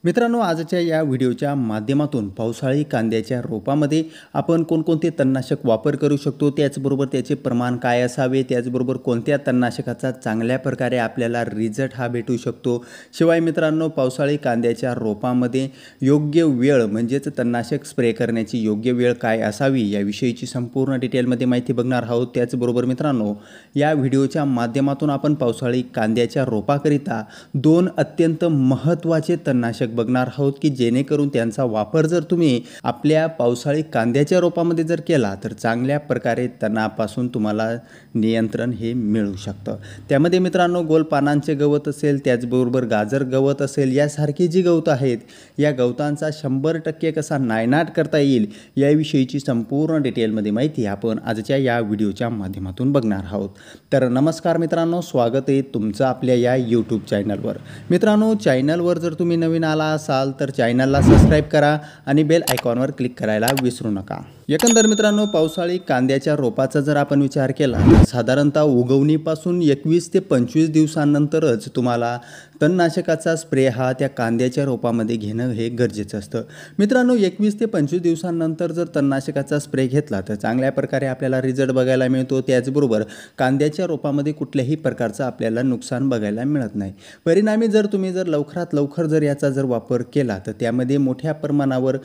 मित्रांनो, आजच्या या व्हिडिओच्या माध्यमातून पावसाळी कांद्याच्या रोपामध्ये आपण कोणकोणते तणनाशक वापर करू शकतो, त्याचबरोबर त्याचे प्रमाण काय असावे, त्याचबरोबर कोणत्या तणनाशकाचा चांगल्या प्रकारे आपल्याला रिझल्ट हा भेटू शकतो। शिवाय मित्रांनो, पावसाळी कांद्याच्या रोपामध्ये योग्य वेळ म्हणजेच तणनाशक स्प्रे करण्याची योग्य वेळ काय असावी याविषयीची संपूर्ण डिटेलमध्ये माहिती बघणार आहोत। त्याचबरोबर मित्रांनो, या व्हिडिओच्या माध्यमातून आपण पावसाळी कांद्याच्या रोपाकरिता दोन अत्यंत महत्त्वाचे तणनाशक बघणार आहोत की जेणेकरून त्यांचा वापर जर तुम्ही आपल्या पावसाळी कांद्याच्या रोपामध्ये जर केला तर चांगल्या प्रकारे तणापासून तुम्हाला नियंत्रण हे मिळू शकतं। त्यामध्ये मित्रांनो, गोल पानांचे गवत असेल, त्याचबरोबर गाजर गवत असेल, यासारखी जी गवत आहेत या गवतांचा 100% कसा नायनाट करता येईल याविषयीची संपूर्ण डिटेलमध्ये माहिती आपण आजच्या या व्हिडिओच्या माध्यमातून बघणार आहोत। तर नमस्कार मित्रांनो, स्वागत आहे तुमचं आपल्या या यूट्यूब चॅनलवर। मित्रांनो, चॅनलवर जर तुम्ही नवीन आला असाल तर चॅनलला सबस्क्राइब करा आणि बेल आयकॉनवर क्लिक करायला विसरू नका। एकंदर मित्रांनो, पावसाळी कांद्याच्या रोपाचा जर आपण विचार केला तर साधारणतः उगवणीपासून 21 ते 25 दिवसांनंतरच तुम्हाला तणनाशकाचा स्प्रे हा त्या कांद्याच्या रोपामध्ये घेणं हे गरजेचं असतं। मित्रांनो, 21 ते 25 दिवसांनंतर जर तणनाशकाचा स्प्रे घेतला तर चांगल्या प्रकारे आपल्याला रिझल्ट बघायला मिळतो। त्याचबरोबर कांद्याच्या रोपामध्ये कुठल्याही प्रकारचं आपल्याला नुकसान बघायला मिळत नाही। परिणामी जर तुम्ही लवकरात लवकर जर याचा जर वापर केला तर त्यामध्ये मोठ्या प्रमाणावर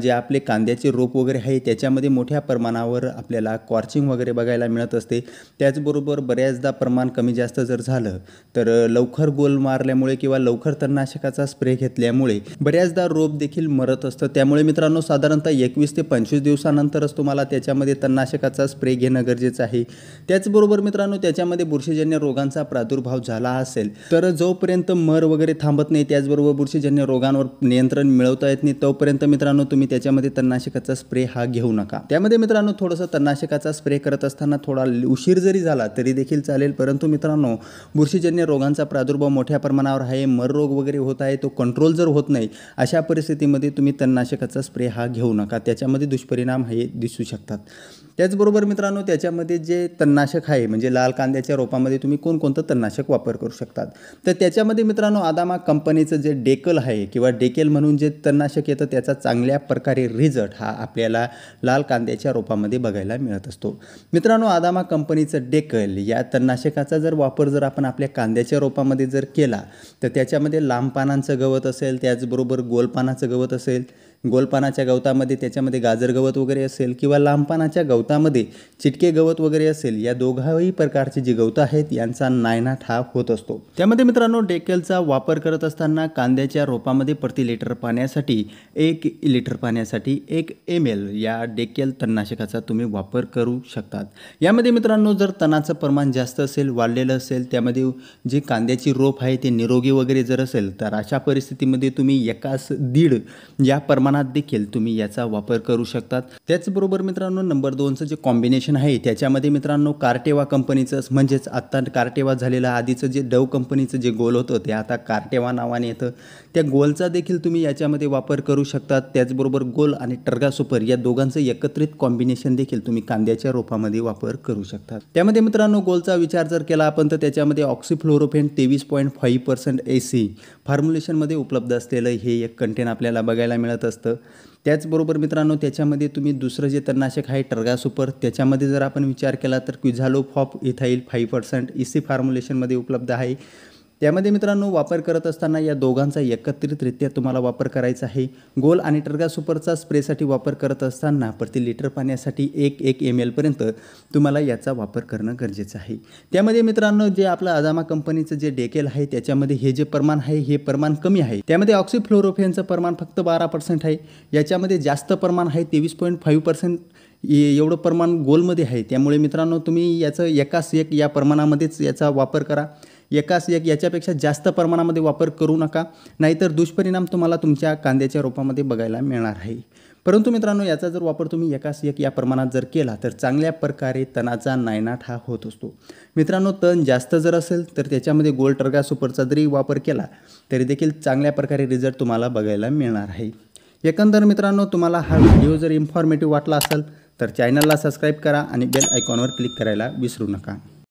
जे आपले कांद्याचे रोप वगैरे आहे त्याच्यामध्ये मोठ्या प्रमाणावर आपल्याला कॉर्चिंग वगैरे बघायला मिळत असते। त्याचबरोबर बऱ्याचदा प्रमाण कमी जास्त जर झालं तर लवकर गोल मारल्यामुळे किंवा लवकर तणनाशकाचा स्प्रे घेतल्यामुळे बऱ्याचदा रोप देखील मरत असतं। त्यामुळे मित्रांनो, साधारणतः 21 ते 25 दिवसानंतरच तुम्हाला त्याच्यामध्ये तणनाशकाचा स्प्रे घेणं गरजेचं आहे। त्याचबरोबर मित्रांनो, त्याच्यामध्ये बुरशीजन्य रोगांचा प्रादुर्भाव झाला असेल तर जोपर्यंत मर वगैरे थांबत नाही, त्याचबरोबर बुरशीजन्य रोगांवर नियंत्रण मिळवता येत नाही, तोपर्यंत मित्रांनो तुम्ही त्याच्यामध्ये तणनाशकाचा स्प्रे हा घेऊ नका। त्यामध्ये मित्रांनो, थोडंसं तणनाशकाचा स्प्रे करत असताना थोडा उशीर जरी झाला तरी देखील चालेल, परंतु मित्रांनो, बुरशीजन्य रोगांचा प्रादुर्भाव मोठ्या प्रमाणावर आहे, मर रोग वगैरे होत आहे, तो कंट्रोल जर होत नाही अशा परिस्थितीमध्ये तुम्ही तणनाशकाचा स्प्रे हा घेऊ नका, त्याच्यामध्ये दुष्परिणाम हे दिसू शकतात। त्याचबरोबर मित्रांनो, त्याच्यामध्ये जे तणनाशक आहे म्हणजे लाल कांद्याच्या रोपामध्ये तुम्ही कोणकोणतं तणनाशक वापर करू शकतात तर त्याच्यामध्ये मित्रांनो, आदामा कंपनीचं जे डेकल आहे किंवा डेकेल म्हणून जे तणनाशक येतं त्याचा चांगल्या प्रकारे रिझल्ट हा आपल्याला लाल कांद्याच्या रोपामध्ये बघायला मिळत असतो। मित्रांनो, आदामा कंपनीचं डेकल या तणनाशकाचा जर वापर जर आपण आपल्या कांद्याच्या रोपामध्ये जर केला तर त्याच्यामध्ये लांब पानांचं गवत असेल, त्याचबरोबर गोल पानाचं गवत असेल, गोलपानाच्या गवतामध्ये त्याच्यामध्ये गाजर गवत वगैरे असेल किंवा लांबपानाच्या गवतामध्ये चिटके गवत वगैरे असेल, या दोघाही प्रकारची जी गवतं आहेत यांचा नायनाट हा होत असतो। त्यामध्ये मित्रांनो, डेकेलचा वापर करत असताना कांद्याच्या रोपामध्ये प्रति लिटर पाण्यासाठी 1 लिटर पाण्यासाठी 1 ml या डेकेल तणनाशकाचा तुम्ही वापर करू शकतात। यामध्ये मित्रांनो, जर तणाचं प्रमाण जास्त असेल, वाढलेलं असेल, त्यामध्ये जी कांद्याची रोप आहे ते निरोगी वगैरे जर असेल तर अशा परिस्थितीमध्ये तुम्ही 1.5 या प्रमाणात देखील तुम्ही याचा वापर करू शकतात। त्याचबरोबर मित्रांनो, नंबर 2चं जे कॉम्बिनेशन आहे त्याच्यामध्ये मित्रांनो, कार्टेवा कंपनीचं म्हणजेच आता कार्टेवा झालेलं आधीचं जे डव कंपनीचं जे गोल होतं ते आता कार्टेवा नावाने येतं, त्या गोलचा देखील तुम्ही याच्यामध्ये वापर करू शकतात। त्याचबरोबर गोल आणि टर्गा सुपर या दोघांचं एकत्रित कॉम्बिनेशन देखील तुम्ही कांद्याच्या रोपामध्ये वापर करू शकतात। त्यामध्ये मित्रांनो, गोलचा विचार जर केला आपण तर त्याच्यामध्ये ऑक्सिफ्लोरोफेन 23.5% AC फॉर्म्युलेशनमध्ये उपलब्ध असलेलं हे एक कंटेन आपल्याला बघायला मिळत असतं। त्याचबरोबर मित्रांनो, त्याच्यामध्ये तुम्ही दुसरं जे तणनाशक आहे टर्गा सुपर, त्याच्यामध्ये जर आपण विचार केला तर क्विझालोफॉप इथाईल 5% EC फॉर्म्युलेशनमध्ये उपलब्ध आहे। त्यामध्ये मित्रांनो, वापर करत असताना या दोघांचा एकत्रितरित्या तुम्हाला वापर करायचा आहे। गोल आणि टर्गा सुपरचा स्प्रेसाठी वापर करत असताना प्रति लिटर पाण्यासाठी 1 ml पर्यंत तुम्हाला याचा वापर करणं गरजेचं आहे। त्यामध्ये मित्रांनो, जे आपलं आदामा कंपनीचं जे डेकेल आहे त्याच्यामध्ये हे जे प्रमाण आहे हे प्रमाण कमी आहे। त्यामध्ये ऑक्सिफ्लोरोफेनचं प्रमाण फक्त 12% आहे, याच्यामध्ये जास्त प्रमाण आहे 23.5% एवढं प्रमाण गोलमध्ये आहे। त्यामुळे मित्रांनो, तुम्ही याचं 1:1 या प्रमाणामध्येच याचा वापर करा, 1:1 याच्यापेक्षा जास्त प्रमाणामध्ये वापर करू नका, नाहीतर दुष्परिणाम तुम्हाला तुमच्या कांद्याच्या रोपामध्ये बघायला मिळणार आहे। परंतु मित्रांनो, याचा जर वापर तुम्ही 1:1 या प्रमाणात जर केला तर चांगल्या प्रकारे तणाचा नायनाट हा होत असतो। मित्रांनो, तण जास्त जर असेल तर त्याच्यामध्ये गोल टर्गा सुपरचा जरी वापर केला तरी देखील चांगल्या प्रकारे रिझल्ट तुम्हाला बघायला मिळणार आहे। एकंदर मित्रांनो, तुम्हाला हा व्हिडिओ जर इन्फॉर्मेटिव्ह वाटला असेल तर चॅनलला सबस्क्राइब करा आणि बेल आयकॉनवर क्लिक करायला विसरू नका।